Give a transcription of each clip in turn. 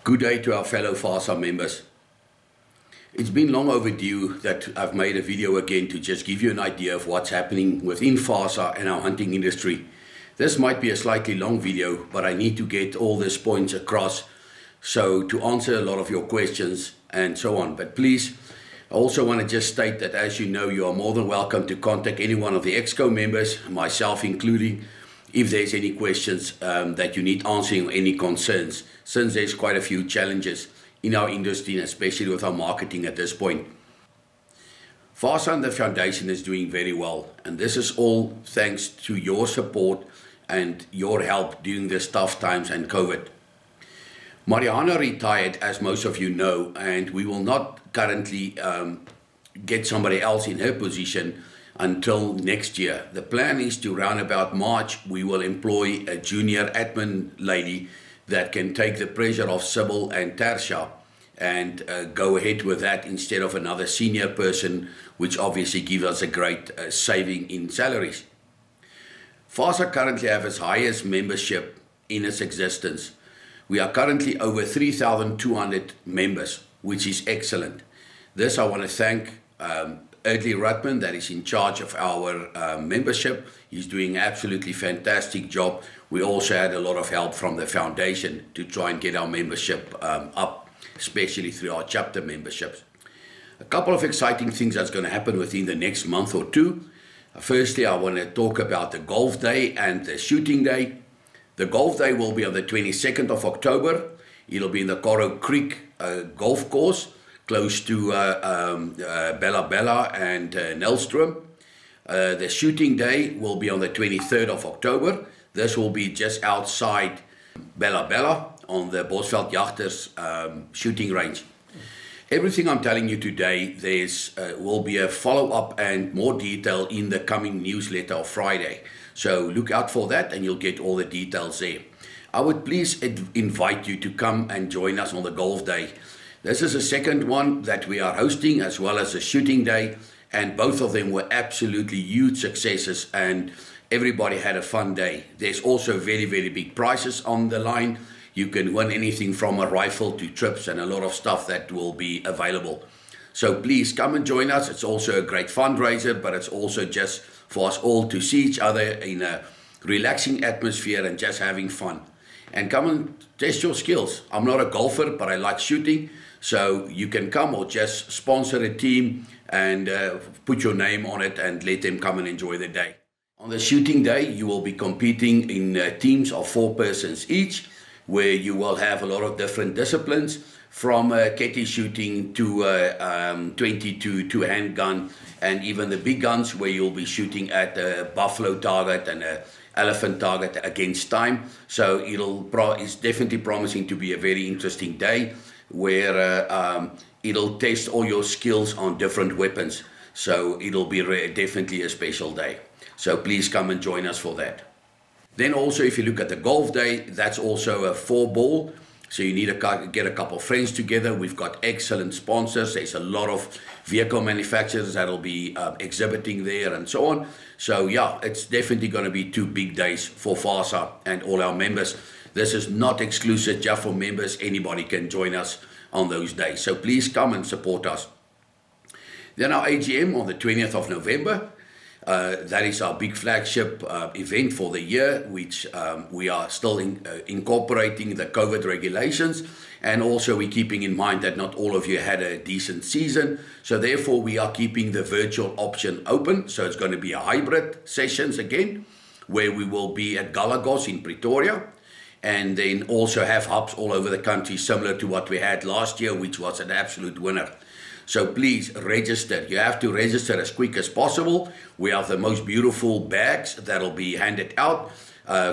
Good day to our fellow PHASA members. It's been long overdue that I've made a video again to just give you an idea of what's happening within PHASA and our hunting industry. This might be a slightly long video, but I need to get all these points across, so to answer a lot of your questions and so on. But please, I also want to just state that, as you know, you are more than welcome to contact any one of the EXCO members, myself including, if there's any questions that you need answering or any concerns, since there's quite a few challenges in our industry, and especially with our marketing at this point. PHASA and the Foundation is doing very well, and this is all thanks to your support and your help during these tough times and COVID. Mariana retired, as most of you know, and we will not currently get somebody else in her position until next year. The plan is to, round about March, we will employ a junior admin lady that can take the pressure off Sybil and Tersha and go ahead with that instead of another senior person, which obviously gives us a great saving in salaries. PHASA currently has its highest membership in its existence. We are currently over 3,200 members, which is excellent. This I want to thank Eardley Rutman, that is in charge of our membership. He's doing an absolutely fantastic job. We also had a lot of help from the foundation to try and get our membership up, especially through our chapter memberships. A couple of exciting things that's going to happen within the next month or two. Firstly, I want to talk about the golf day and the shooting day. The golf day will be on the 22nd of October. It'll be in the Corrow Creek golf course, close to Bella Bella and Nellstrom. The shooting day will be on the 23rd of October. This will be just outside Bella Bella on the Bosveld Jagters shooting range. Everything I'm telling you today, there's will be a follow-up and more detail in the coming newsletter of Friday. So look out for that and you'll get all the details there. I would please invite you to come and join us on the golf day. This is the second one that we are hosting, as well as the shooting day, and both of them were absolutely huge successes and everybody had a fun day. There's also very, very big prizes on the line. You can win anything from a rifle to trips and a lot of stuff that will be available. So please come and join us. It's also a great fundraiser, but it's also just for us all to see each other in a relaxing atmosphere and just having fun. And come and test your skills. I'm not a golfer, but I like shooting. So you can come or just sponsor a team and put your name on it and let them come and enjoy the day. On the shooting day, you will be competing in teams of 4 persons each, where you will have a lot of different disciplines, from ketty shooting to 22 to handgun, and even the big guns, where you'll be shooting at a buffalo target and an elephant target against time. So it's definitely promising to be a very interesting day, where it'll test all your skills on different weapons. So it'll be definitely a special day. So please come and join us for that. Then also, if you look at the golf day, that's also a 4-ball. So you need to get a couple of friends together. We've got excellent sponsors. There's a lot of vehicle manufacturers that'll be exhibiting there and so on. So yeah, it's definitely going to be 2 big days for PHASA and all our members. This is not exclusive just for members. Anybody can join us on those days. So please come and support us. Then our AGM on the 20th of November. That is our big flagship event for the year, which we are still incorporating the COVID regulations, and also we're keeping in mind that not all of you had a decent season, so therefore we are keeping the virtual option open. So it's going to be a hybrid sessions again, where we will be at Gala Auction in Pretoria, and then also have hubs all over the country, similar to what we had last year, which was an absolute winner. So please register. You have to register as quick as possible. We have the most beautiful bags that will be handed out,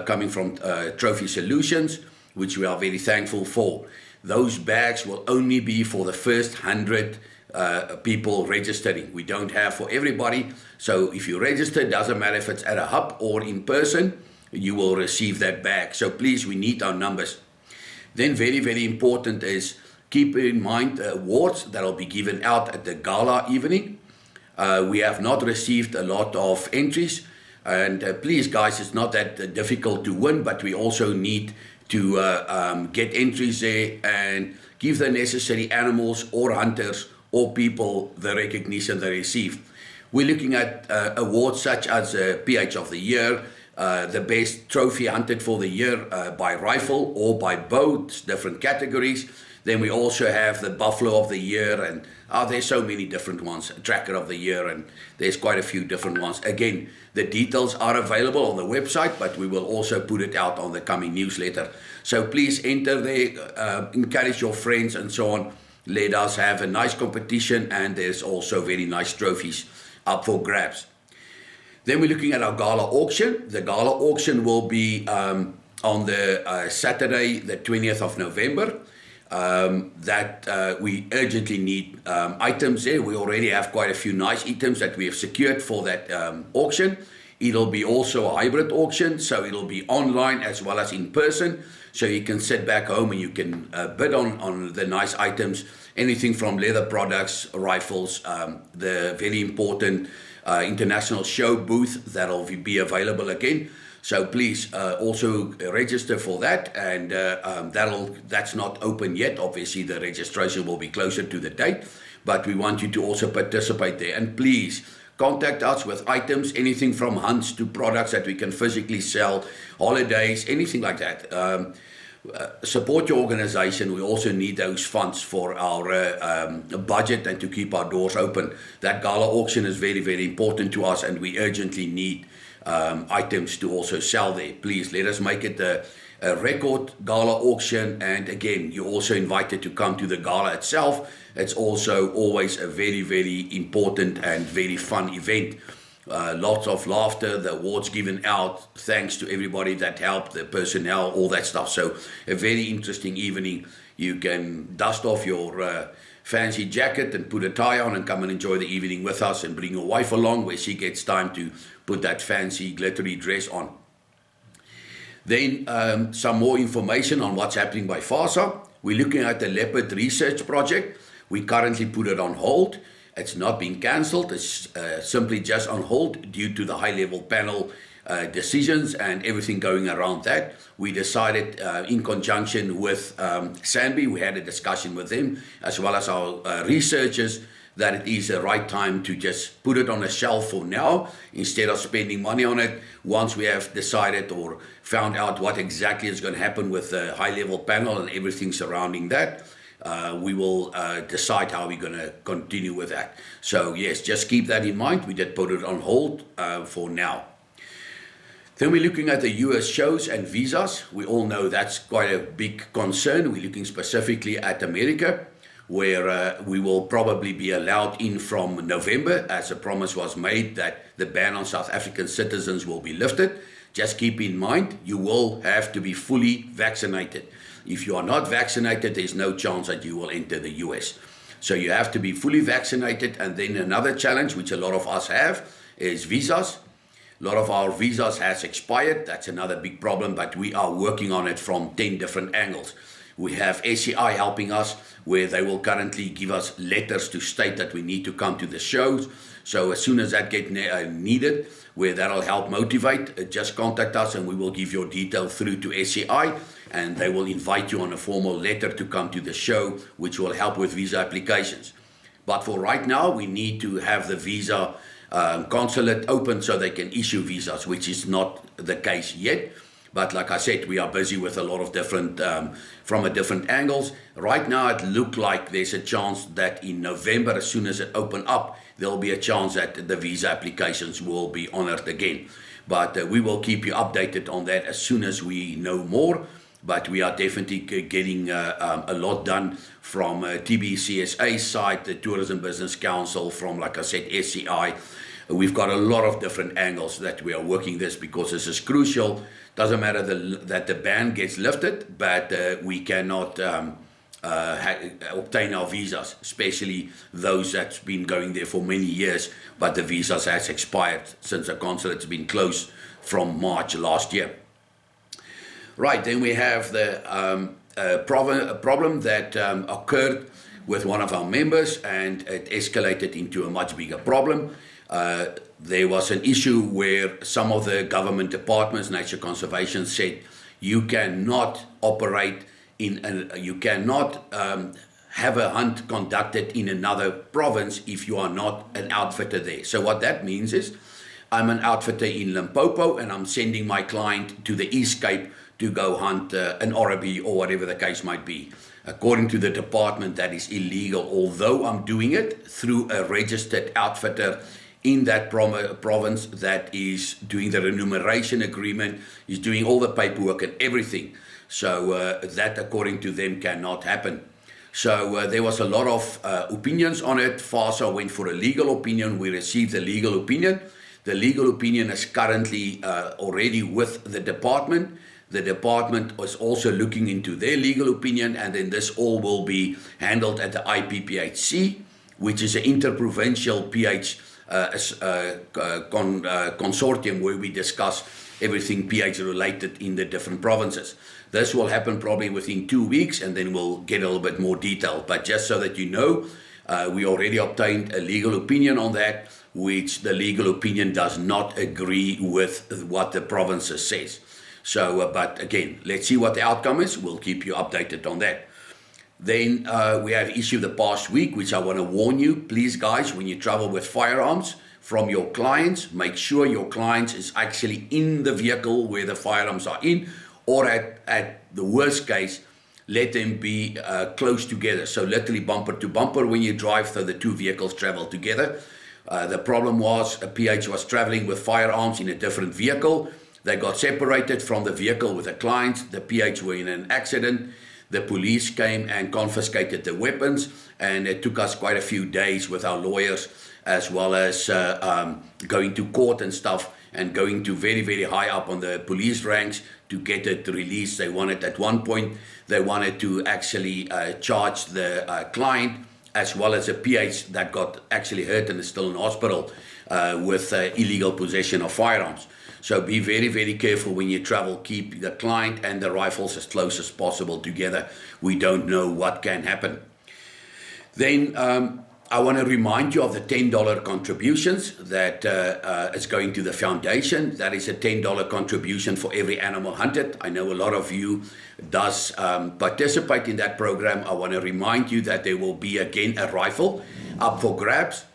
coming from Trophy Solutions, which we are very thankful for. Those bags will only be for the first 100 people registering. We don't have for everybody. So if you register, it doesn't matter if it's at a hub or in person, you will receive that bag. So please, we need our numbers. Then very, very important is, keep in mind the awards that will be given out at the gala evening. We have not received a lot of entries. And please, guys, it's not that difficult to win, but we also need to get entries there and give the necessary animals or hunters or people the recognition they receive. We're looking at awards such as PH of the Year, the best trophy hunted for the year by rifle or by bow, different categories. Then we also have the Buffalo of the Year, and there's so many different ones, Tracker of the Year, and there's quite a few different ones. Again, the details are available on the website, but we will also put it out on the coming newsletter. So please enter there, encourage your friends and so on. Let us have a nice competition, and there's also very nice trophies up for grabs. Then we're looking at our Gala Auction. The Gala Auction will be on the Saturday, the 20th of November. We urgently need items there. We already have quite a few nice items that we have secured for that auction. It'll be also a hybrid auction, so it'll be online as well as in person. So you can sit back home and you can bid on the nice items, anything from leather products, rifles, the very important international show booth that'll be available again. So please also register for that, and that's not open yet. Obviously, the registration will be closer to the date, but we want you to also participate there. And please contact us with items, anything from hunts to products that we can physically sell, holidays, anything like that. Support your organization. We also need those funds for our budget and to keep our doors open. That Gala Auction is very, very important to us, and we urgently need items to also sell there. Please let us make it a record Gala Auction, and again, you're also invited to come to the gala itself. It's also always a very, very important and very fun event. Lots of laughter, the awards given out, thanks to everybody that helped, the personnel, all that stuff. So a very interesting evening. You can dust off your fancy jacket and put a tie on and come and enjoy the evening with us, and bring your wife along where she gets time to put that fancy glittery dress on. Then some more information on what's happening by PHASA. We're looking at the Leopard research project. We currently put it on hold. It's not been cancelled. It's simply just on hold due to the high-level panel decisions and everything going around that. We decided in conjunction with Sanby, we had a discussion with them as well as our researchers, that it is the right time to just put it on a shelf for now instead of spending money on it. Once we have decided or found out what exactly is going to happen with the high-level panel and everything surrounding that, we will decide how we're going to continue with that. So yes, just keep that in mind. We did put it on hold for now. Then we're looking at the US shows and visas. We all know that's quite a big concern. We're looking specifically at America, where we will probably be allowed in from November, as a promise was made that the ban on South African citizens will be lifted. Just keep in mind, you will have to be fully vaccinated. If you are not vaccinated, there's no chance that you will enter the US. So you have to be fully vaccinated. And then another challenge, which a lot of us have, is visas. A lot of our visas has expired. That's another big problem, but we are working on it from 10 different angles. We have SEI helping us, where they will currently give us letters to state that we need to come to the shows. So as soon as that gets needed, where that'll help motivate, just contact us and we will give your detail through to SEI, and they will invite you on a formal letter to come to the show, which will help with visa applications. But for right now, we need to have the visa consulate open so they can issue visas, which is not the case yet. But like I said, we are busy with a lot of different, from different angles. Right now, it looks like there's a chance that in November, as soon as it opens up, there'll be a chance that the visa applications will be honored again. But we will keep you updated on that as soon as we know more. But we are definitely getting a lot done from TBCSA side, the Tourism Business Council, from, like I said, SCI. We've got a lot of different angles that we are working this, because this is crucial. Doesn't matter that the ban gets lifted, but we cannot obtain our visas, especially those that's been going there for many years, but the visas has expired since the consulate's been closed from March last year. Right, then we have the problem that occurred with one of our members, and it escalated into a much bigger problem. there was an issue where some of the government departments, nature conservation, said you cannot operate you cannot have a hunt conducted in another province if you are not an outfitter there. So what that means is I'm an outfitter in Limpopo and I'm sending my client to the East Cape to go hunt an oribi or whatever the case might be. According to the department, that is illegal, although I'm doing it through a registered outfitter in that province that is doing the remuneration agreement, is doing all the paperwork and everything. So that, according to them, cannot happen. So there was a lot of opinions on it. PHASA went for a legal opinion. We received the legal opinion. The legal opinion is currently already with the department. The department is also looking into their legal opinion, and then this all will be handled at the IPPHC, which is an interprovincial pH consortium where we discuss everything pH related in the different provinces. This will happen probably within 2 weeks, and then we'll get a little bit more detail. But just so that you know, we already obtained a legal opinion on that, which the legal opinion does not agree with what the provinces says. So, but again, let's see what the outcome is. We'll keep you updated on that. Then we had an issue the past week, which I want to warn you. Please, guys, when you travel with firearms from your clients, make sure your clients is actually in the vehicle where the firearms are in, or at the worst case, let them be close together. So literally bumper to bumper when you drive, so the two vehicles travel together. The problem was a PH was traveling with firearms in a different vehicle. They got separated from the vehicle with the clients. The PH were in an accident. The police came and confiscated the weapons, and it took us quite a few days with our lawyers, as well as going to court and stuff, and going to very, very high up on the police ranks to get it released. They wanted, at one point, they wanted to actually charge the client as well as a PH that got actually hurt and is still in hospital with illegal possession of firearms. So be very, very careful when you travel. Keep the client and the rifles as close as possible together. We don't know what can happen. Then I want to remind you of the $10 contributions that is going to the foundation. That is a $10 contribution for every animal hunted. I know a lot of you does participate in that program. I want to remind you that there will be again a rifle up for grabs,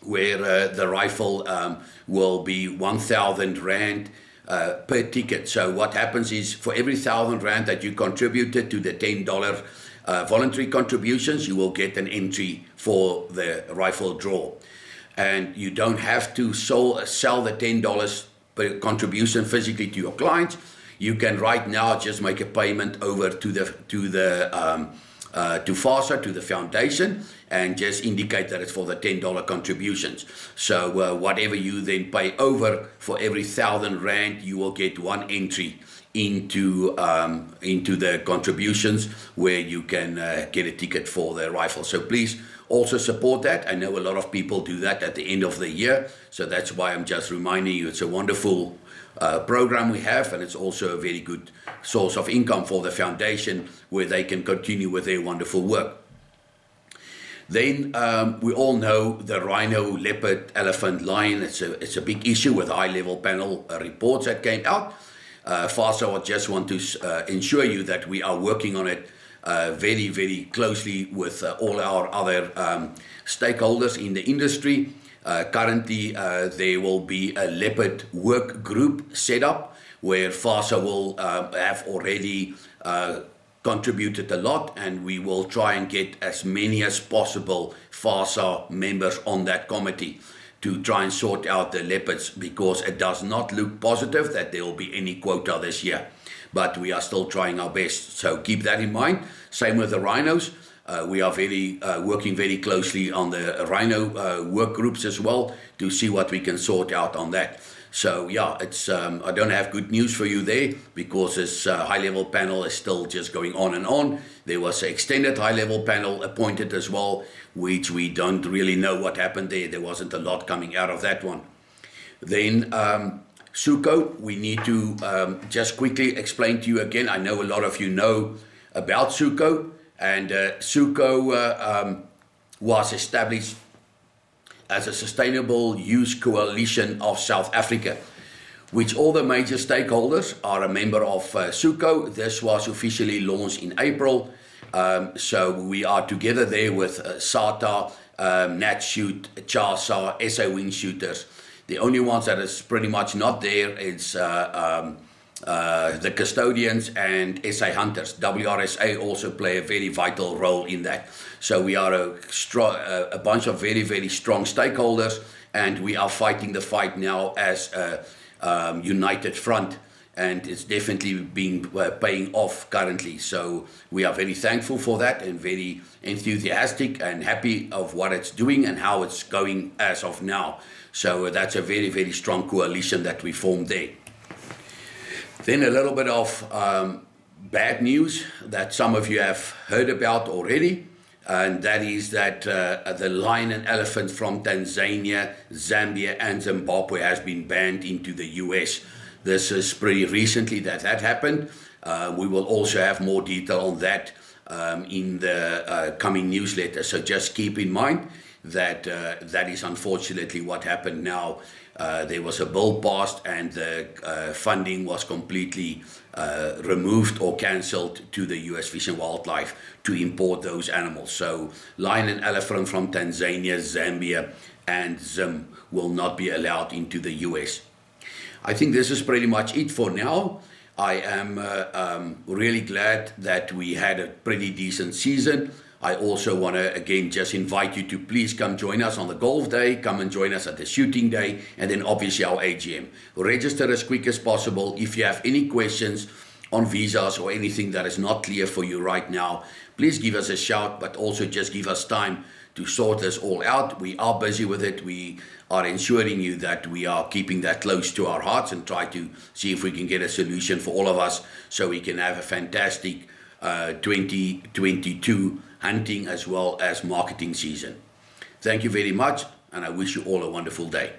where the rifle will be 1,000 Rand per ticket. So what happens is, for every 1,000 Rand that you contributed to the $10 voluntary contributions, you will get an entry for the rifle draw. And you don't have to sell the $10 per contribution physically to your clients. You can right now just make a payment over to PHASA, to the foundation, and just indicate that it's for the $10 contributions. So whatever you then pay over, for every 1,000 Rand, you will get one entry into the contributions, where you can get a ticket for the rifle. So please also support that. I know a lot of people do that at the end of the year, so that's why I'm just reminding you. It's a wonderful program we have, and it's also a very good source of income for the foundation, where they can continue with their wonderful work. Then we all know the rhino, leopard, elephant, lion. It's a big issue with high-level panel reports that came out. PHASA, I just want to ensure you that we are working on it very, very closely with all our other stakeholders in the industry. Currently, there will be a leopard work group set up, where PHASA will have already contributed a lot, and we will try and get as many as possible PHASA members on that committee to try and sort out the leopards, because it does not look positive that there will be any quota this year. But we are still trying our best, so keep that in mind. Same with the rhinos. We are working very closely on the rhino work groups as well, to see what we can sort out on that. So yeah, it's I don't have good news for you there, because this high-level panel is still just going on and on. There was an extended high-level panel appointed as well, which we don't really know what happened there. There wasn't a lot coming out of that one. Then SUCO, we need to just quickly explain to you again. I know a lot of you know about SUCO, and SUCO was established as a sustainable use coalition of South Africa, which all the major stakeholders are a member of SUCO. This was officially launched in April. So we are together there with SATA, NatShoot, PHASA, SA Wing Shooters. The only ones that is pretty much not there is the custodians and SA Hunters. WRSA also play a very vital role in that. So we are a bunch of very, very strong stakeholders, and we are fighting the fight now as a united front, and it's definitely been paying off currently. So we are very thankful for that and very enthusiastic and happy of what it's doing and how it's going as of now. So that's a very, very strong coalition that we formed there. Then a little bit of bad news that some of you have heard about already, and that is that the lion and elephant from Tanzania, Zambia, and Zimbabwe has been banned into the US. This is pretty recently that happened. We will also have more detail on that in the coming newsletter. So just keep in mind that that is unfortunately what happened now. There was a bill passed and the funding was completely removed or cancelled to the US Fish and Wildlife to import those animals. So lion and elephant from Tanzania, Zambia, and Zim will not be allowed into the US. I think this is pretty much it for now. I am really glad that we had a pretty decent season. I also want to again just invite you to please come join us on the golf day, come and join us at the shooting day, and then obviously our AGM. Register as quick as possible. If you have any questions on visas or anything that is not clear for you right now, please give us a shout, but also just give us time to sort this all out. We are busy with it. We are ensuring you that we are keeping that close to our hearts and try to see if we can get a solution for all of us so we can have a fantastic 2022 hunting as well as marketing season. Thank you very much, and I wish you all a wonderful day.